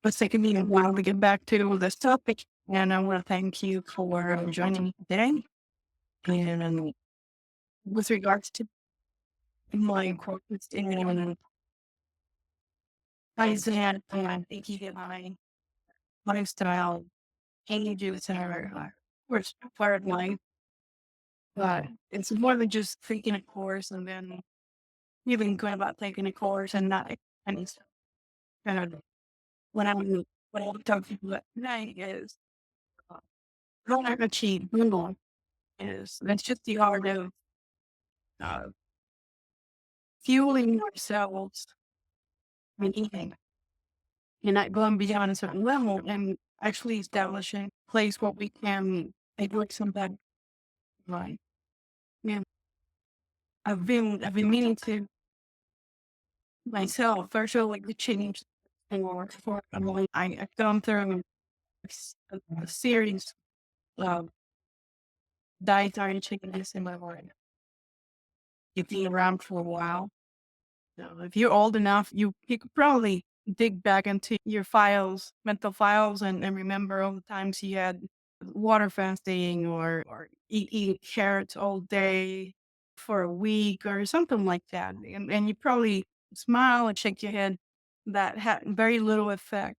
It's taken me a while to get back to this topic, and I want to thank you for joining me today. And with regards to my course in Kaizen and thinking of my lifestyle changes are, of course, part of life, but it's more than just taking a course and then feeling good about taking a course and not any stuff. And when I'm talking about tonight is uh, Harahachi Bu is that's just the art of uh, fueling ourselves and eating and not going beyond a certain level and actually establishing a place where we can enjoy something right. And I've been meaning to myself first of all like to change for I've gone through a series of dietary changes in my life. You've been around for a while. So if you're old enough, you could probably dig back into your files, mental files, and remember all the times you had water fasting or eating carrots all day for a week or something like that. And you probably smile and shake your head. That had very little effect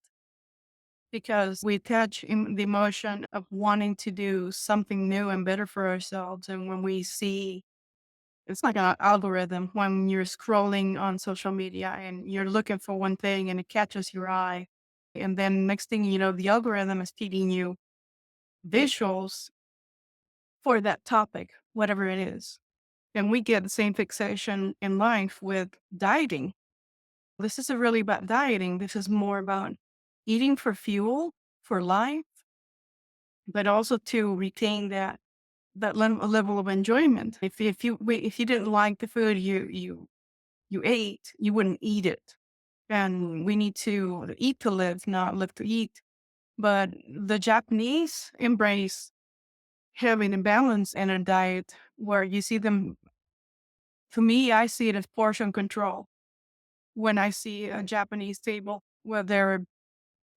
because we attach the emotion of wanting to do something new and better for ourselves. And when we see it's like an algorithm when you're scrolling on social media and you're looking for one thing and it catches your eye. And then next thing you know, the algorithm is feeding you visuals for that topic, whatever it is. And we get the same fixation in life with dieting. This isn't really about dieting. This is more about eating for fuel, for life, but also to retain that level of enjoyment. If you didn't like the food you ate, you wouldn't eat it. And we need to eat to live, not live to eat. But the Japanese embrace having a balance in a diet where you see them, to me, I see it as portion control. When I see a Japanese table where they're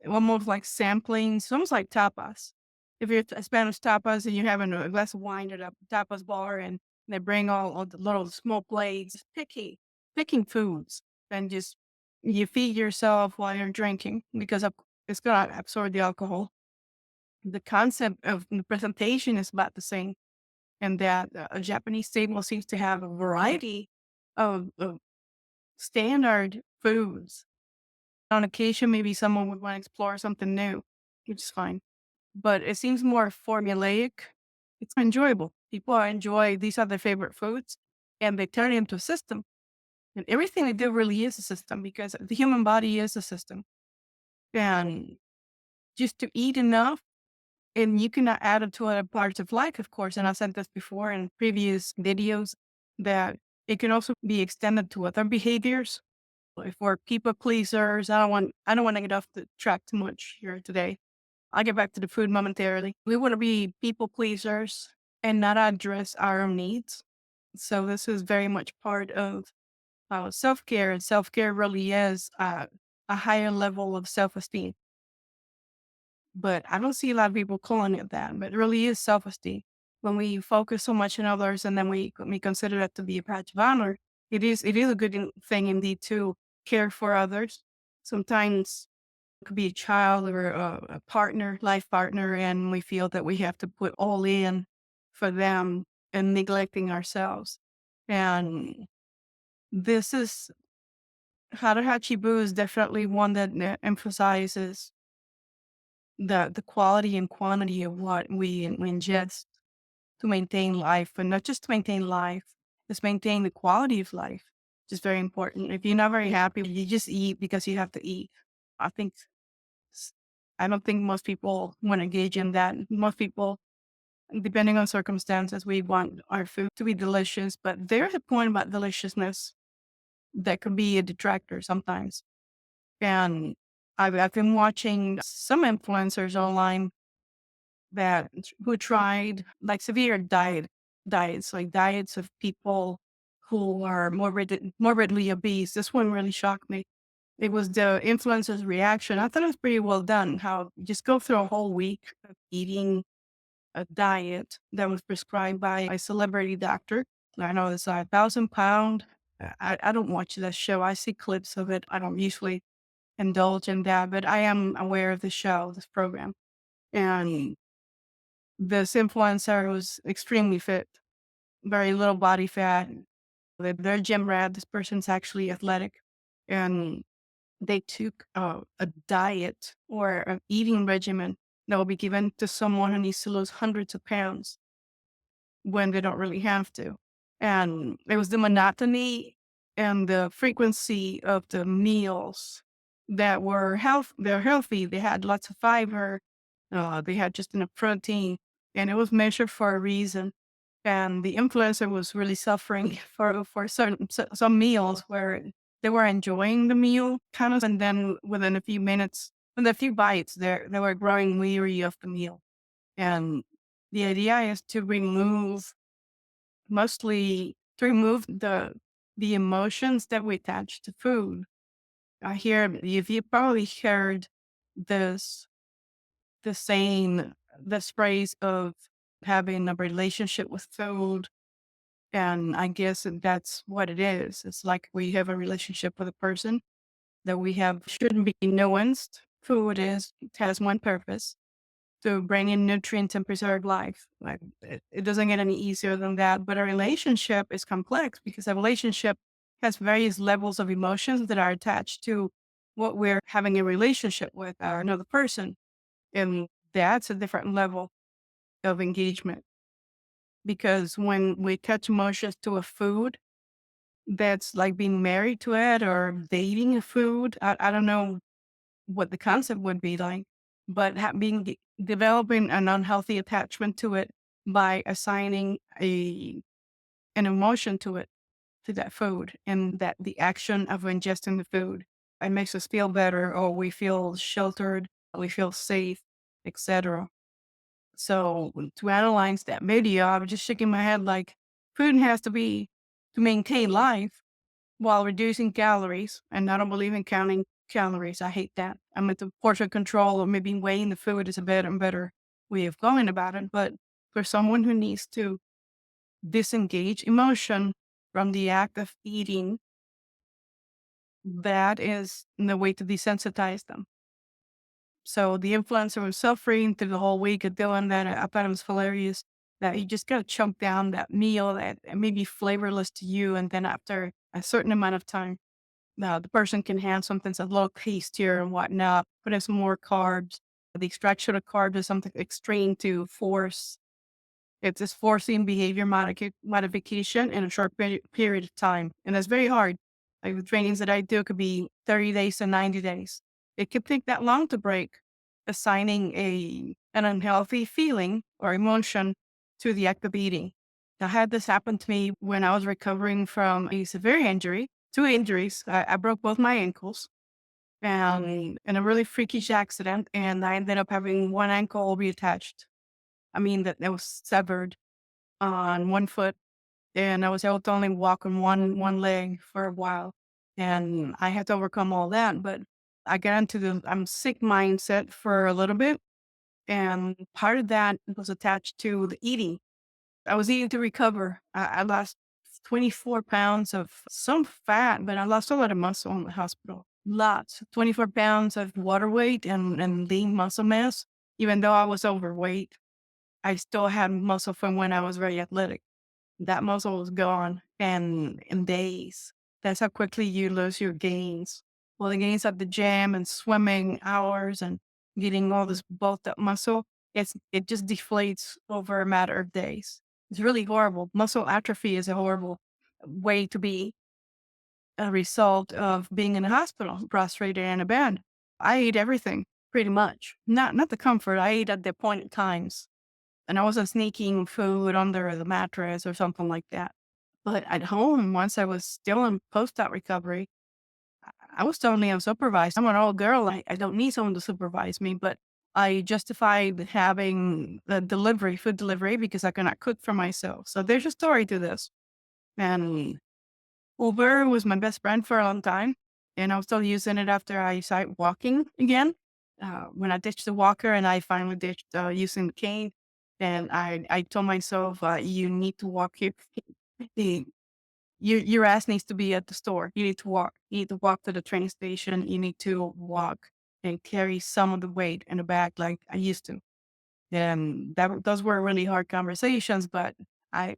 almost like sampling, it's almost like tapas. If you're a Spanish tapas and you're having a glass of wine at a tapas bar and they bring all the little small plates, picking foods and just you feed yourself while you're drinking because it's going to absorb the alcohol. The concept of the presentation is about the same, and that a Japanese table seems to have a variety of standard foods. On occasion, maybe someone would want to explore something new, which is fine. But it seems more formulaic. It's enjoyable. People enjoy these are their favorite foods, and they turn it into a system. And everything they do really is a system because the human body is a system. And just to eat enough, and you can add it to other parts of life, of course. And I've said this before in previous videos that it can also be extended to other behaviors. If we're people pleasers, I don't want to get off the track too much here today. I'll get back to the food momentarily. We want to be people pleasers and not address our own needs. So this is very much part of self care, and self care really is a higher level of self esteem. But I don't see a lot of people calling it that. But it really is self esteem. When we focus so much on others, and then we consider that to be a badge of honor, it is a good thing indeed to care for others. Sometimes could be a child or a partner, life partner, and we feel that we have to put all in for them and neglecting ourselves. And this is Harahachi Bu is definitely one that emphasizes the quality and quantity of what we ingest to maintain life, and not just to maintain life, just maintain the quality of life. Which is very important. If you're not very happy, you just eat because you have to eat. I think s- I don't think most people want to engage in that. Most people, depending on circumstances, we want our food to be delicious, but there's a point about deliciousness that could be a detractor sometimes. And I've been watching some influencers online that who tried like severe diets, like diets of people who are morbidly obese. This one really shocked me. It was the influencer's reaction. I thought it was pretty well done. How you just go through a whole week of eating a diet that was prescribed by a celebrity doctor. I know it's like 1,000 pound. I don't watch that show. I see clips of it. I don't usually indulge in that, but I am aware of the show, this program. And this influencer was extremely fit, very little body fat. They're gym rat. This person's actually athletic. And they took a diet or an eating regimen that will be given to someone who needs to lose hundreds of pounds when they don't really have to. And it was the monotony and the frequency of the meals that were they're healthy. They had lots of fiber. They had just enough protein, and it was measured for a reason. And the influencer was really suffering for some meals where they were enjoying the meal kind of, and then within a few minutes, with a few bites, they were growing weary of the meal. And the idea is to remove the emotions that we attach to food. I hear if you probably heard this the saying, this phrase of having a relationship with food. And I guess that's what it is. It's like we have a relationship with a person that we have shouldn't be nuanced. Food it has one purpose, to bring in nutrients and preserve life. Like it doesn't get any easier than that. But a relationship is complex because a relationship has various levels of emotions that are attached to what we're having a relationship with another person. And that's a different level of engagement. Because when we attach emotions to a food, that's like being married to it or dating a food. I don't know what the concept would be like, but developing an unhealthy attachment to it by assigning an emotion to it, to that food, and that the action of ingesting the food, it makes us feel better, or we feel sheltered, we feel safe, etc. So to analyze that video, I was just shaking my head like food has to be to maintain life while reducing calories. And I don't believe in counting calories. I hate that. I'm into portion control, or maybe weighing the food is a better and better way of going about it. But for someone who needs to disengage emotion from the act of eating, that is the way to desensitize them. So the influencer was suffering through the whole week of doing that. I thought it was hilarious that you just gotta chunk down that meal that may be flavorless to you, and then after a certain amount of time, now the person can have something that's a little tastier and whatnot, put in some more carbs. The extraction of carbs is something extreme to force. It's just forcing behavior modification in a short period of time. And that's very hard. Like the trainings that I do could be 30 days to 90 days. It could take that long to break, assigning an unhealthy feeling or emotion to the act of eating. I had this happen to me when I was recovering from a severe injury, two injuries. I broke both my ankles and in a really freakish accident, and I ended up having one ankle reattached. I mean, that was severed on one foot, and I was able to only walk on one leg for a while, and I had to overcome all that. But I got into the I'm sick mindset for a little bit, and part of that was attached to the eating. I was eating to recover. I lost 24 pounds of some fat, but I lost a lot of muscle in the hospital. Lots, 24 pounds of water weight and lean muscle mass. Even though I was overweight, I still had muscle from when I was very athletic. That muscle was gone and in days. That's how quickly you lose your gains. Well, the gains at the gym and swimming hours and getting all this bulked up muscle, it just deflates over a matter of days. It's really horrible. Muscle atrophy is a horrible way to be a result of being in a hospital, prostrated in a bed. I ate everything pretty much. Not the comfort. I ate at the appointed times. And I wasn't sneaking food under the mattress or something like that. But at home, once I was still in post-op recovery, I was totally unsupervised. I'm an old girl. I don't need someone to supervise me, but I justified having the food delivery, because I cannot cook for myself. So there's a story to this. And Uber was my best friend for a long time. And I was still using it after I started walking again. When I ditched the walker and I finally ditched using the cane, and I told myself, you need to walk here. The, your ass needs to be at the store. You need to walk. You need to walk to the train station. You need to walk and carry some of the weight in the back like I used to. And those were really hard conversations, but I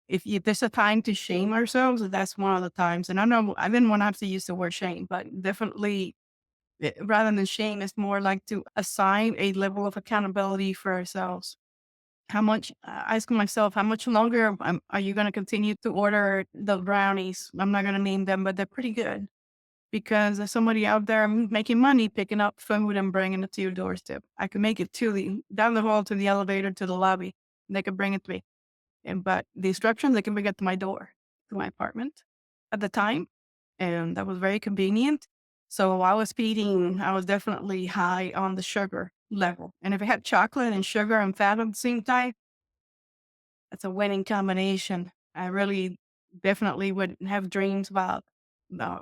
if there's a time to shame ourselves, that's one of the times. And I know I didn't want to have to use the word shame, but definitely rather than shame, it's more like to assign a level of accountability for ourselves. How much, asking myself, how much longer are you going to continue to order the brownies? I'm not going to name them, but they're pretty good because there's somebody out there making money picking up food and bringing it to your doorstep. I could make it to the down the hall to the elevator to the lobby. And they could bring it to me. But the instructions, they can bring it to my door, to my apartment at the time. And that was very convenient. So while I was speeding, I was definitely high on the sugar level. And if it had chocolate and sugar and fat at the same time, that's a winning combination. I really definitely would have dreams about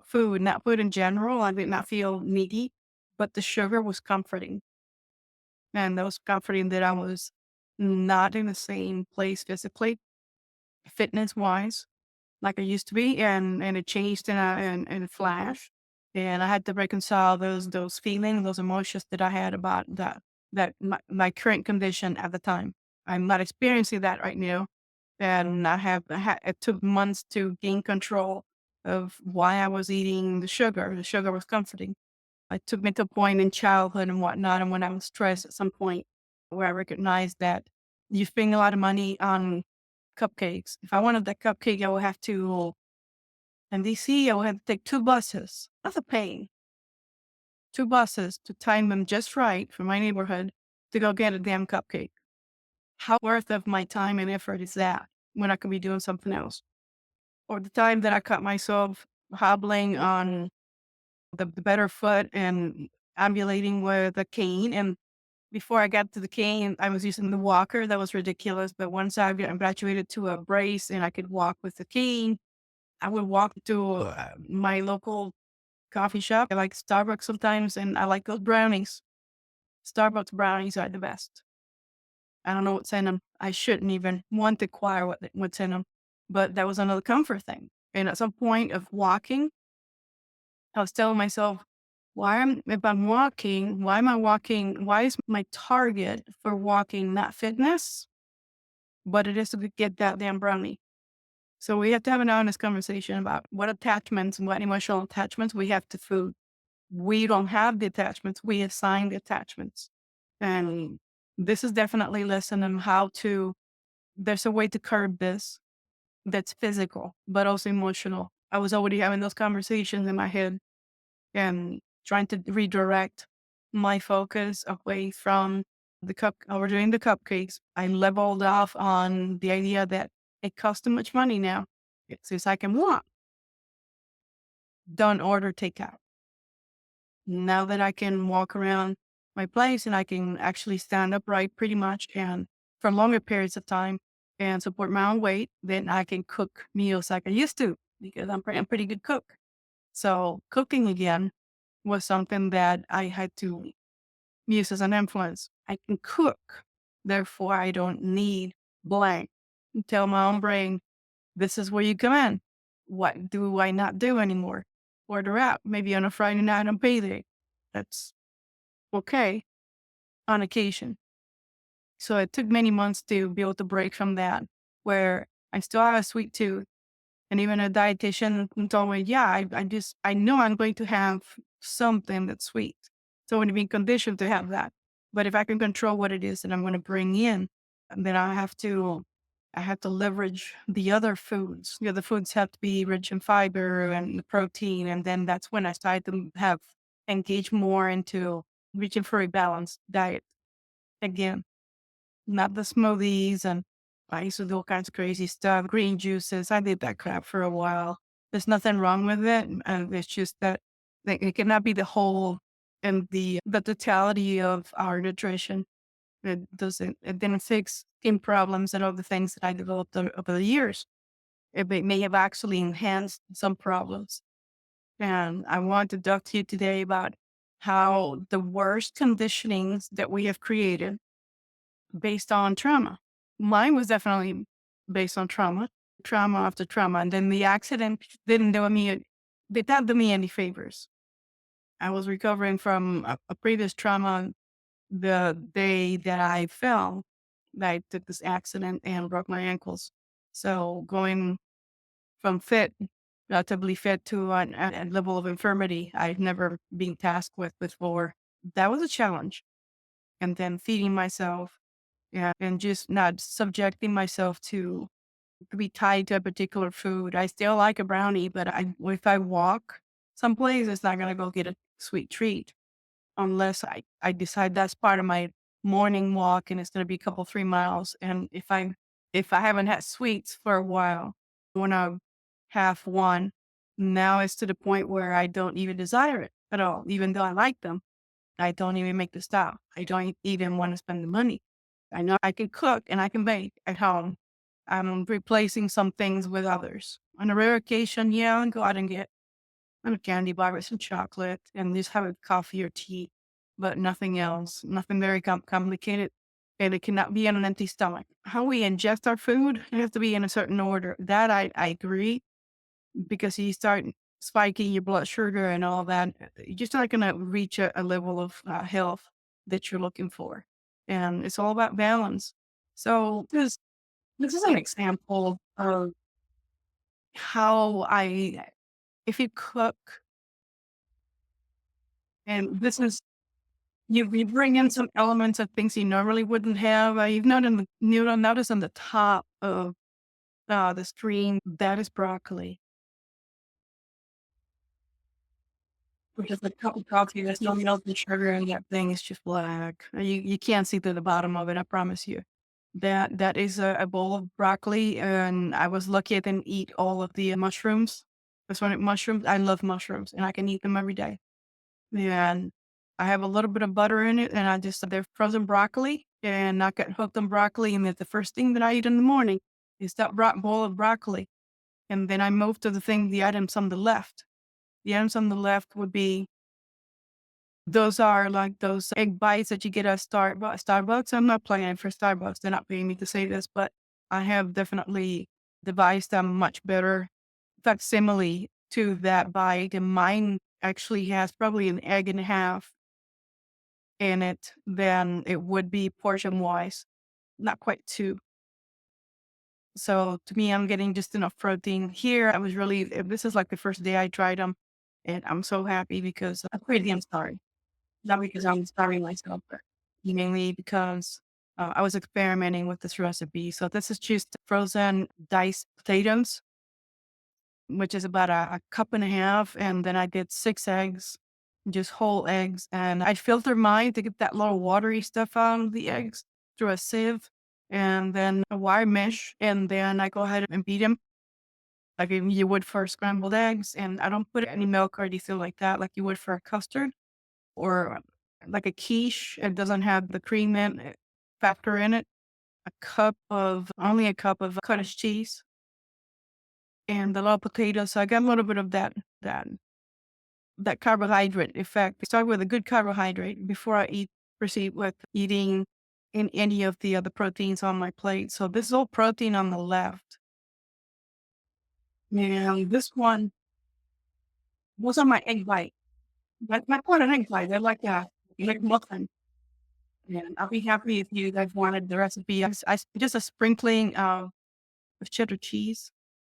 food, not food in general. I did not feel needy, but the sugar was comforting. And that was comforting that I was not in the same place physically, fitness wise, like I used to be, and it changed in a flash. And I had to reconcile those feelings, those emotions that I had about my current condition at the time. I'm not experiencing that right now, and it took months to gain control of why I was eating the sugar. The sugar was comforting. It took me to a point in childhood and whatnot, and when I was stressed at some point, where I recognized that you spend a lot of money on cupcakes. If I wanted that cupcake, I would have to, in DC, I would have to take 2 buses. That's a pain. 2 buses to time them just right for my neighborhood to go get a damn cupcake. How worth of my time and effort is that when I could be doing something else? Or the time that I cut myself hobbling on the better foot and ambulating with a cane. And before I got to the cane, I was using the walker. That was ridiculous. But once I graduated to a brace and I could walk with the cane, I would walk to my local coffee shop. I like Starbucks sometimes, and I like those brownies. Starbucks brownies are the best. I don't know what's in them. I shouldn't even want to acquire what's in them, but that was another comfort thing. And at some point of walking, I was telling myself, if I'm walking, why am I walking? Why is my target for walking not fitness, but it is to get that damn brownie? So we have to have an honest conversation about what attachments, what emotional attachments we have to food. We don't have the attachments. We assign the attachments. And this is definitely a lesson on how to, there's a way to curb this that's physical, but also emotional. I was already having those conversations in my head and trying to redirect my focus away from ordering the cupcakes. I leveled off on the idea that it costs too much money now. Since I can walk, don't order takeout. Now that I can walk around my place and I can actually stand upright pretty much and for longer periods of time and support my own weight, then I can cook meals like I used to because I'm pretty good cook. So cooking again was something that I had to use as an influence. I can cook, therefore I don't need blank. Tell my own brain, this is where you come in. What do I not do anymore? Order out, maybe on a Friday night on payday. That's okay on occasion. So it took many months to be able to break from that, where I still have a sweet tooth. And even a dietitian told me, yeah, I know I'm going to have something that's sweet. So I'm going to be conditioned to have that. But if I can control what it is that I'm going to bring in, then I have to leverage the other foods. The other foods have to be rich in fiber and protein. And then that's when I started to have engage more into reaching for a balanced diet again, not the smoothies. And I used to do all kinds of crazy stuff, green juices. I did that crap for a while. There's nothing wrong with it. And it's just that it cannot be the whole and the totality of our nutrition. It didn't fix skin problems and all the things that I developed over the years. It may have actually enhanced some problems. And I want to talk to you today about how the worst conditionings that we have created based on trauma. Mine was definitely based on trauma after trauma. And then the accident didn't do me, did not do me any favors. I was recovering from a previous trauma the day that I fell, that I took this accident and broke my ankles. So going from fit, relatively fit to a level of infirmity I've never been tasked with before. That was a challenge. And then feeding myself, yeah, and just not subjecting myself to be tied to a particular food. I still like a brownie, but if I walk someplace, it's not gonna go get a sweet treat unless I decide that's part of my morning walk and it's gonna be a couple 3 miles. And if I haven't had sweets for a while, when I have one, now it's to the point where I don't even desire it at all, even though I like them. I don't even make the stop. I don't even want to spend the money. I know I can cook and I can bake at home. I'm replacing some things with others. On a rare occasion, yeah, I'll go out and get a candy bar with some chocolate and just have a coffee or tea, but nothing else, nothing very complicated. And it cannot be on an empty stomach. How we ingest our food, it has to be in a certain order. That I agree, because you start spiking your blood sugar and all that, you're just not going to reach a level of health that you're looking for. And it's all about balance. So this is an example of how if you cook, and this is, you bring in some elements of things you normally wouldn't have. You don't notice on the top of the screen, that is broccoli. Which is a cup of coffee, there's no milk and sugar, and that thing is just black. You can't see through the bottom of it, I promise you. That is a bowl of broccoli, and I was lucky I didn't eat all of the mushrooms. That's one mushrooms. I love mushrooms, and I can eat them every day. And I have a little bit of butter in it, and they're frozen broccoli, and I got hooked on broccoli, and it's the first thing that I eat in the morning is that bowl of broccoli. And then I move to the items on the left. The items on the left would be, those are like those egg bites that you get at Starbucks. I'm not playing for Starbucks. They're not paying me to say this, but I have definitely devised a much better facsimile to that bite. And mine actually has probably an egg and a half in it than it would be portion wise. Not quite two. So to me, I'm getting just enough protein here. This is like the first day I tried them, and I'm so happy because I'm sorry. Not because I'm starving myself, but mainly because I was experimenting with this recipe. So this is just frozen diced potatoes, which is about a cup and a half. And then I did 6 eggs, just whole eggs. And I filter mine to get that little watery stuff out of the eggs through a sieve, and then a wire mesh. And then I go ahead and beat them like you would for scrambled eggs. And I don't put any milk or anything like that, like you would for a custard or like a quiche. It doesn't have the cream factor in it. Only a cup of cottage cheese and a lot of potatoes. So I got a little bit of that that carbohydrate effect. Start with a good carbohydrate before proceed with eating in any of the other proteins on my plate. So this is all protein on the left. And this one was on my egg white. My point on egg white, they're like like muffin. And I'll be happy if you guys wanted the recipe. Just a sprinkling of cheddar cheese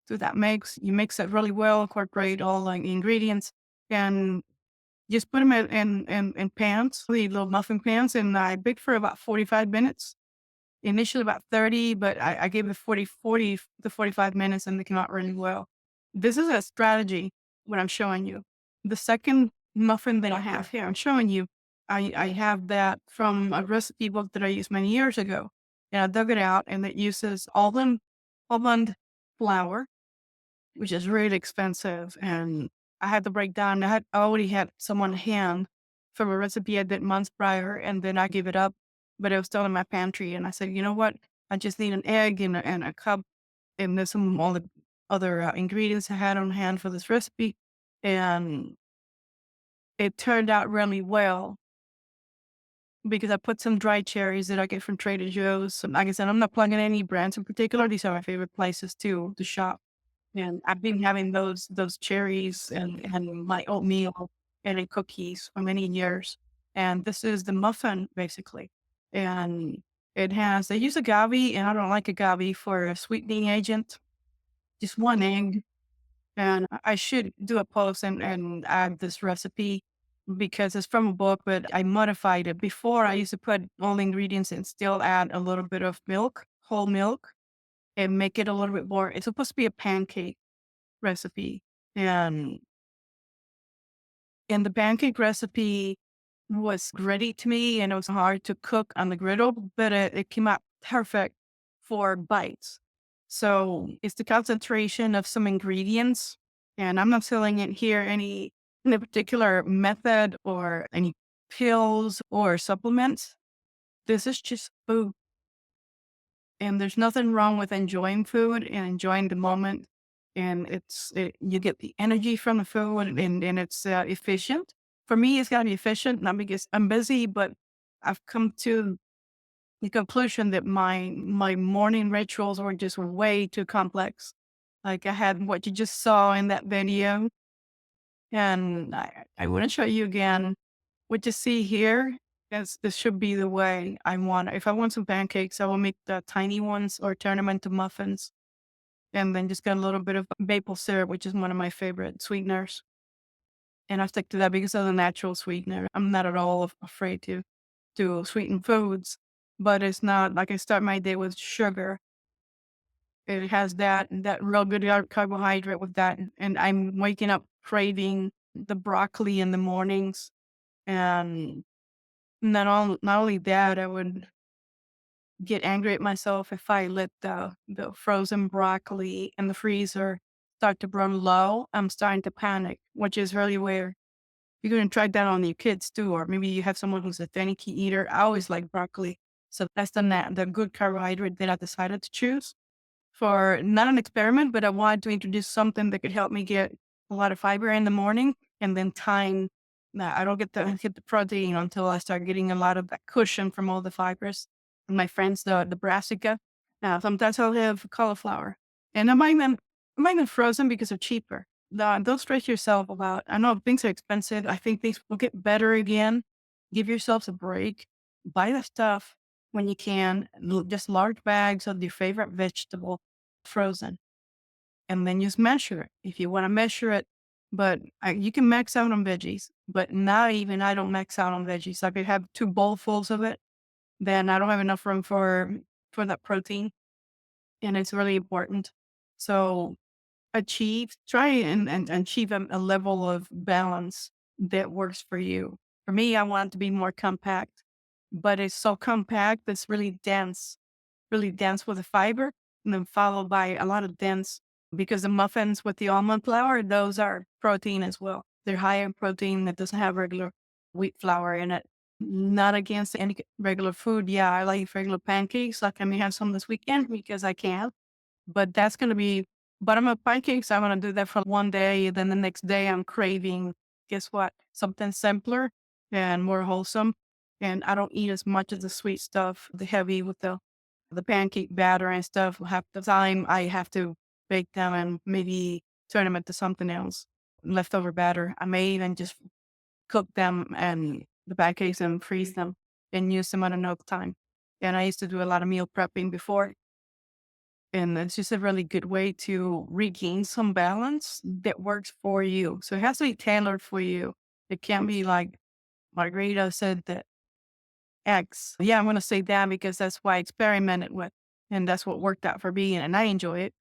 to that mix. You mix it really well, incorporate all the ingredients, and just put them in pans, the little muffin pans, and I baked for about 45 minutes. Initially about 30, but I gave it 40 to 45 minutes, and they came out really well. This is a strategy, what I'm showing you. The second muffin that I have here, I'm showing you, I have that from a recipe book that I used many years ago. And I dug it out, and it uses almond flour, which is really expensive. And I had to break down. I already had someone hand from a recipe I did months prior, and then I gave it up, but it was still in my pantry. And I said, you know what? I just need an egg and a cup, and there's all the other ingredients I had on hand for this recipe. And it turned out really well because I put some dried cherries that I get from Trader Joe's. So like I said, I'm not plugging any brands in particular. These are my favorite places to shop. And I've been having those cherries and my oatmeal and in cookies for many years. And this is the muffin basically. And they use agave, and I don't like agave for a sweetening agent. Just one egg. And I should do a post and add this recipe because it's from a book, but I modified it. Before I used to put all the ingredients and still add a little bit of milk, whole milk, and make it a little bit more. It's supposed to be a pancake recipe. And the pancake recipe was ready to me, and it was hard to cook on the griddle, but it came out perfect for bites. So it's the concentration of some ingredients, and I'm not selling it here any particular method or any pills or supplements. This is just food. And there's nothing wrong with enjoying food and enjoying the moment. And you get the energy from the food, and it's efficient. For me, it's got to be efficient, not because I'm busy, but I've come to the conclusion that my morning rituals were just way too complex. Like I had what you just saw in that video, and I want to show you again what you see here. This should be the way I want it. If I want some pancakes, I will make the tiny ones or turn them into muffins, and then just get a little bit of maple syrup, which is one of my favorite sweeteners. And I stick to that because of the natural sweetener. I'm not at all afraid to sweeten foods, but it's not like I start my day with sugar. It has that real good carbohydrate with that, and I'm waking up craving the broccoli in the mornings. And not only that, I would get angry at myself if I let the frozen broccoli in the freezer start to run low. I'm starting to panic, which is really weird. You can try that on your kids too, or maybe you have someone who's a finicky eater. I always like broccoli, so that's the good carbohydrate that I decided to choose for not an experiment, but I wanted to introduce something that could help me get a lot of fiber in the morning, and then time. Nah, I don't get the protein until I start getting a lot of that cushion from all the fibers. And my friends, the brassica. Now sometimes I'll have cauliflower, and I might even frozen because they're cheaper. Don't stress yourself about. I know things are expensive. I think things will get better again. Give yourselves a break. Buy the stuff when you can. Just large bags of your favorite vegetable frozen, and then just measure it if you want to measure it. But you can max out on veggies, but not even I don't max out on veggies. I could have two bowlfuls of it, then I don't have enough room for that protein, and it's really important. So try and achieve a level of balance that works for you. For me, I want it to be more compact, but it's so compact it's really dense with the fiber, and then followed by a lot of dense because the muffins with the almond flour, those are protein as well. They're high in protein that doesn't have regular wheat flour in it. Not against any regular food. Yeah, I like regular pancakes. Like I may have some this weekend because I can, but that's going to be buttermilk pancakes. I'm going to do that for one day. Then the next day I'm craving, guess what? Something simpler and more wholesome. And I don't eat as much of the sweet stuff, the heavy with the pancake batter and stuff. Half the time I have to bake them and maybe turn them into something else, leftover batter. I may even just cook them and the pancakes and freeze them and use them at another time. And I used to do a lot of meal prepping before, and it's just a really good way to regain some balance that works for you. So it has to be tailored for you. It can't be like Margarita said that X. Yeah, I'm going to say that because that's what I experimented with. And that's what worked out for me. And I enjoy it.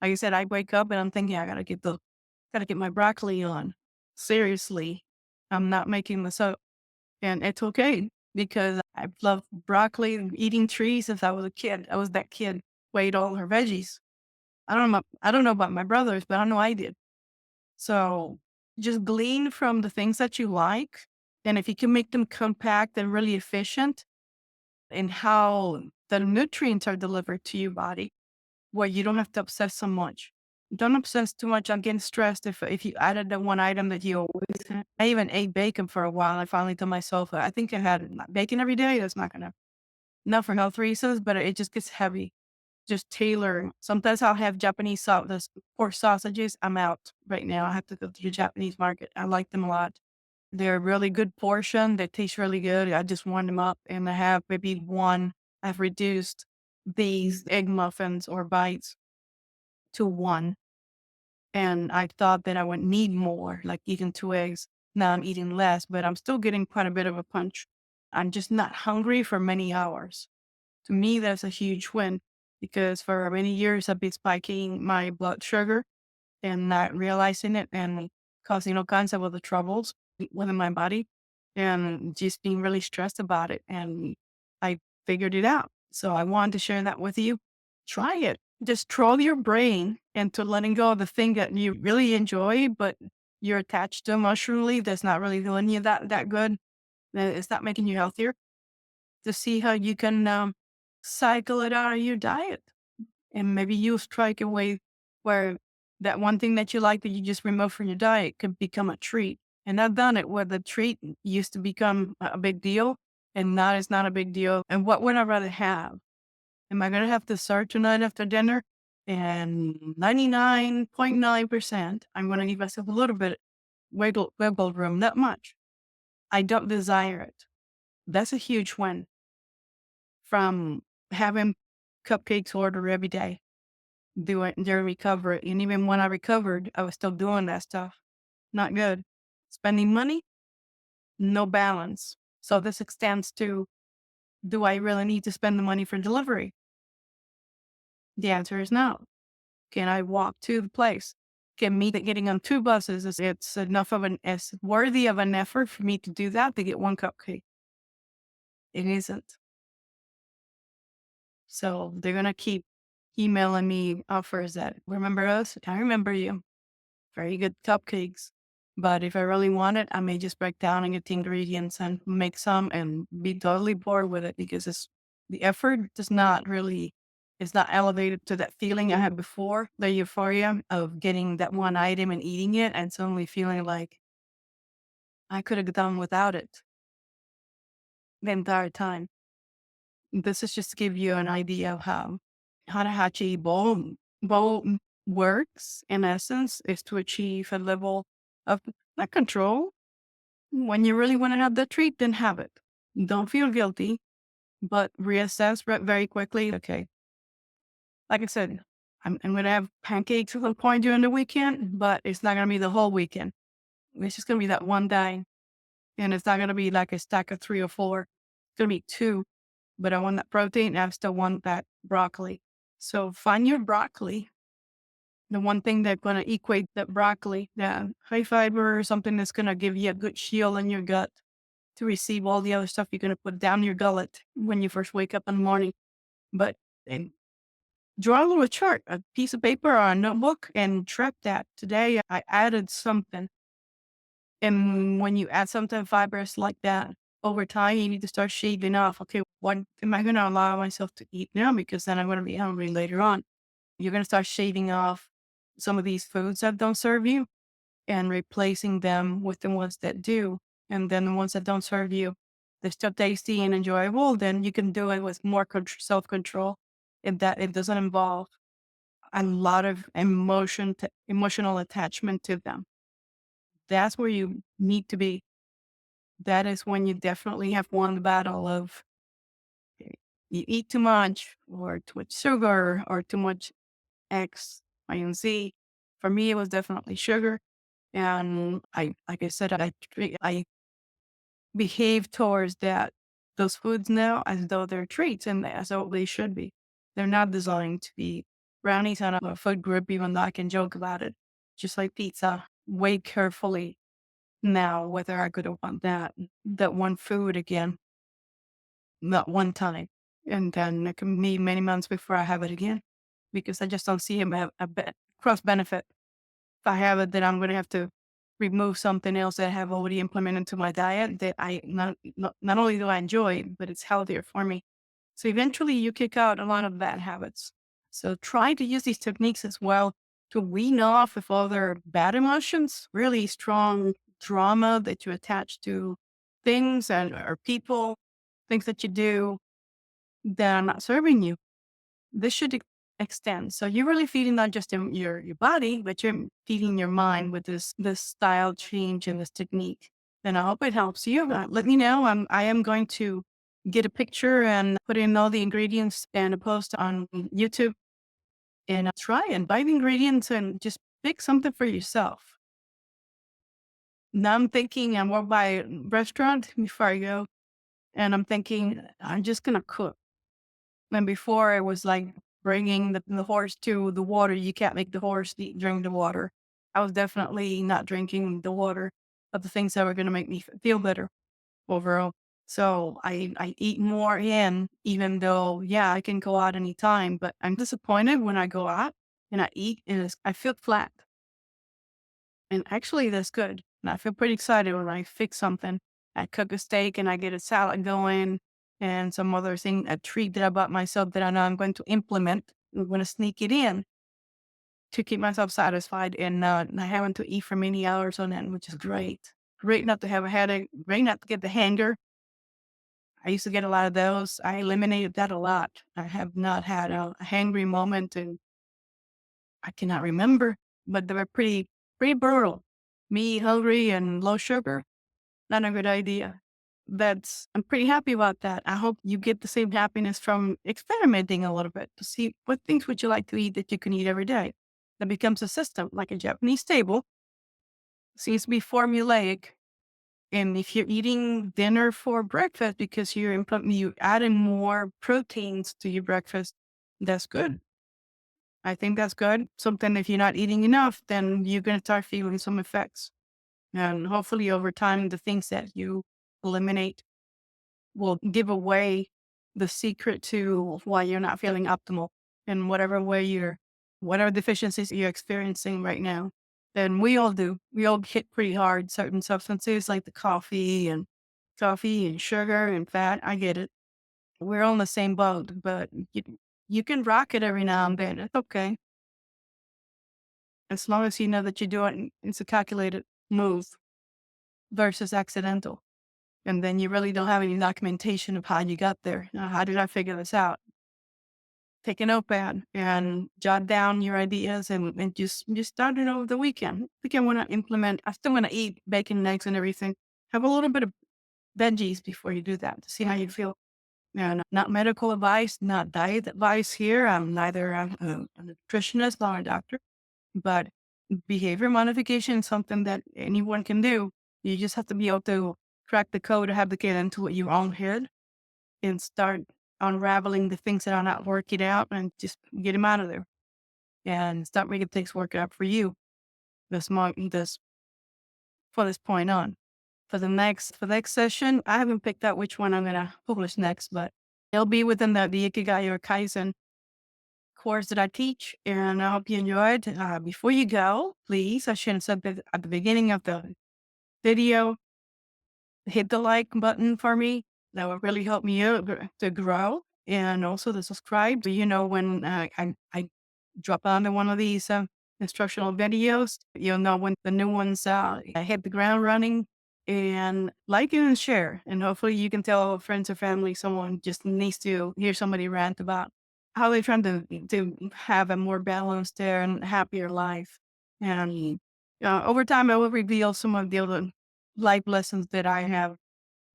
Like I said, I wake up and I'm thinking, I gotta get my broccoli on. Seriously. I'm not making this up. And it's okay because I've loved broccoli and eating trees since I was a kid. I was that kid who ate all her veggies. I don't know about my brothers, but I know I did. So just glean from the things that you like. And if you can make them compact and really efficient in how the nutrients are delivered to your body, where you don't have to obsess so much. don't obsess too much on getting stressed if you added the one item that you always had. I even ate bacon for a while. I finally told myself, I think I had bacon every day. That's not gonna, not for health reasons, but it just gets heavy. Just tailor. Sometimes I'll have Japanese pork sausages. I'm out right now. I have to go to the Japanese market. I like them a lot. They're a really good portion. They taste really good. I just warm them up and I have maybe one. I've reduced these egg muffins or bites to one. And I thought that I would need more, like eating 2 eggs. Now I'm eating less, but I'm still getting quite a bit of a punch. I'm just not hungry for many hours. To me, that's a huge win because for many years I've been spiking my blood sugar and not realizing it and causing all kinds of other troubles within my body and just being really stressed about it. And I figured it out. So I wanted to share that with you. Try it. Just troll your brain into letting go of the thing that you really enjoy, but you're attached to emotionally that's not really doing you that good. That it's not making you healthier. To see how you can cycle it out of your diet. And maybe you strike a way where that one thing that you like that you just remove from your diet could become a treat. And I've done it where the treat used to become a big deal and now it's not a big deal. And what would I rather have? Am I going to have dessert tonight after dinner? And 99.9%, I'm going to give myself a little bit wiggle room, not much. I don't desire it. That's a huge win from having cupcakes ordered every day during recovery. And even when I recovered, I was still doing that stuff. Not good. Spending money, no balance. So this extends to, do I really need to spend the money for delivery? The answer is no. Can I walk to the place? Can me that getting on 2 buses it's enough of it's worthy of an effort for me to do that to get one cupcake? It isn't. So they're gonna keep emailing me offers that remember us? I remember you. Very good cupcakes. But if I really want it, I may just break down and get the ingredients and make some and be totally bored with it because the effort does not really, it's not elevated to that feeling I had before, the euphoria of getting that one item and eating it and suddenly feeling like I could have done without it the entire time. This is just to give you an idea of how Harahachi Bu works in essence is to achieve a level of not control. When you really want to have the treat, then have it. Don't feel guilty, but reassess very quickly. Okay. Like I said, I'm going to have pancakes at some point during the weekend, but it's not going to be the whole weekend. It's just going to be that one day. And it's not going to be like a stack of 3 or 4. It's going to be 2, but I want that protein and I still want that broccoli. So find your broccoli. The one thing that's going to equate that broccoli, the high fiber, something that's going to give you a good shield in your gut to receive all the other stuff you're going to put down your gullet when you first wake up in the morning. But and draw a little chart, a piece of paper or a notebook, and track that. Today I added something. And when you add something fibrous like that, over time, you need to start shaving off. Okay, what am I going to allow myself to eat now? Because then I'm going to be hungry later on. You're going to start shaving off some of these foods that don't serve you and replacing them with the ones that do. And then the ones that don't serve you, they're still tasty and enjoyable. Then you can do it with more self-control if that it doesn't involve a lot of emotional attachment to them. That's where you need to be. That is when you definitely have won the battle of you eat too much or too much sugar or too much X, Y, and Z. For me, it was definitely sugar. And like I said, I behave towards those foods now as though they're treats and as though they should be. They're not designed to be brownies on a food group, even though I can joke about it. Just like pizza, weigh carefully now whether I could want that one food again, that one time. And then it can be many months before I have it again because I just don't see him have cross benefit. If I have it, then I'm going to have to remove something else that I have already implemented into my diet that I not only do I enjoy, but it's healthier for me. So eventually you kick out a lot of bad habits. So try to use these techniques as well. to wean off of other bad emotions, really strong drama that you attach to things and or people, things that you do that are not serving you. This should extend. So you're really feeding not just your body, but you're feeding your mind with this style change and this technique. And I hope it helps you. Let me know. I am going to get a picture and put in all the ingredients and a post on YouTube and try and buy the ingredients and just pick something for yourself. Now I'm thinking I walk by a restaurant before I go, and I'm thinking I'm just gonna cook. And before it was like bringing the horse to the water. You can't make the horse drink the water. I was definitely not drinking the water of the things that were gonna make me feel better overall. So I eat more in, even though, yeah, I can go out anytime, but I'm disappointed when I go out and I eat and I feel flat. And actually that's good. And I feel pretty excited when I fix something. I cook a steak and I get a salad going and some other thing, a treat that I bought myself that I know I'm going to implement. I'm going to sneak it in to keep myself satisfied and not having to eat for many hours on end, which is great. Great not to have a headache, great not to get the hanger. I used to get a lot of those. I eliminated that a lot. I have not had a hangry moment and I cannot remember, but they were pretty brutal. Me hungry and low sugar, not a good idea. I'm pretty happy about that. I hope you get the same happiness from experimenting a little bit to see what things would you like to eat that you can eat every day. That becomes a system, like a Japanese table. Seems to be formulaic. And if you're eating dinner for breakfast because you adding more proteins to your breakfast, that's good. I think that's good. Something if you're not eating enough, then you're going to start feeling some effects. And hopefully over time, the things that you eliminate will give away the secret to why you're not feeling optimal in whatever deficiencies you're experiencing right now. Then we all do. We all hit pretty hard certain substances like the coffee and sugar and fat. I get it. We're all in the same boat, but you can rock it every now and then. It's okay. As long as you know that you're doing it's a calculated move versus accidental. And then you really don't have any documentation of how you got there. How did I figure this out? Take a notepad and jot down your ideas and just start it over the weekend. I think I want to implement, I still want to eat bacon and eggs and everything. Have a little bit of veggies before you do that to see how you feel. And not medical advice, not diet advice here. I'm neither a nutritionist nor a doctor. But behavior modification is something that anyone can do. You just have to be able to crack the code to have to get into your own head and start unraveling the things that are not working out and just get them out of there and start making things work out for you. This for this point on. For the next session, I haven't picked out which one I'm gonna publish next, but it'll be within the Ikigai or Kaizen course that I teach, and I hope you enjoyed. Before you go, please, I should have said that at the beginning of the video, hit the like button for me. That would really help me out to grow, and also to subscribe. So you know when I drop onto one of these instructional videos, you'll know when the new ones hit the ground running. And like and share, and hopefully you can tell friends or family someone just needs to hear somebody rant about how they're trying to have a more balanced and happier life. And over time, I will reveal some of the other life lessons that I have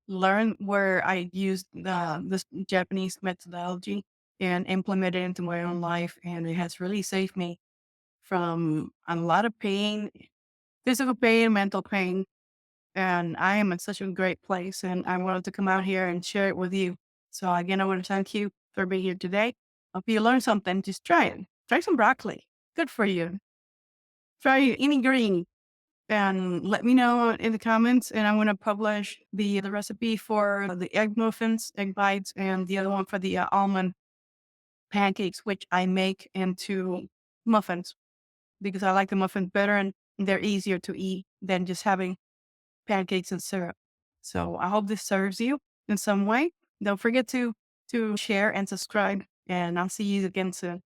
learned where I used this Japanese methodology and implemented it into my own life, and it has really saved me from a lot of pain, physical pain, mental pain, and I am in such a great place. And I wanted to come out here and share it with you. So again, I want to thank you for being here today. Hope you learned something. Just try it. Try some broccoli. Good for you. Try any green and let me know in the comments. And I'm going to publish the recipe for the egg muffins, egg bites, and the other one for the almond pancakes, which I make into muffins because I like the muffins better and they're easier to eat than just having pancakes and syrup. So I hope this serves you in some way. Don't forget to share and subscribe, and I'll see you again soon.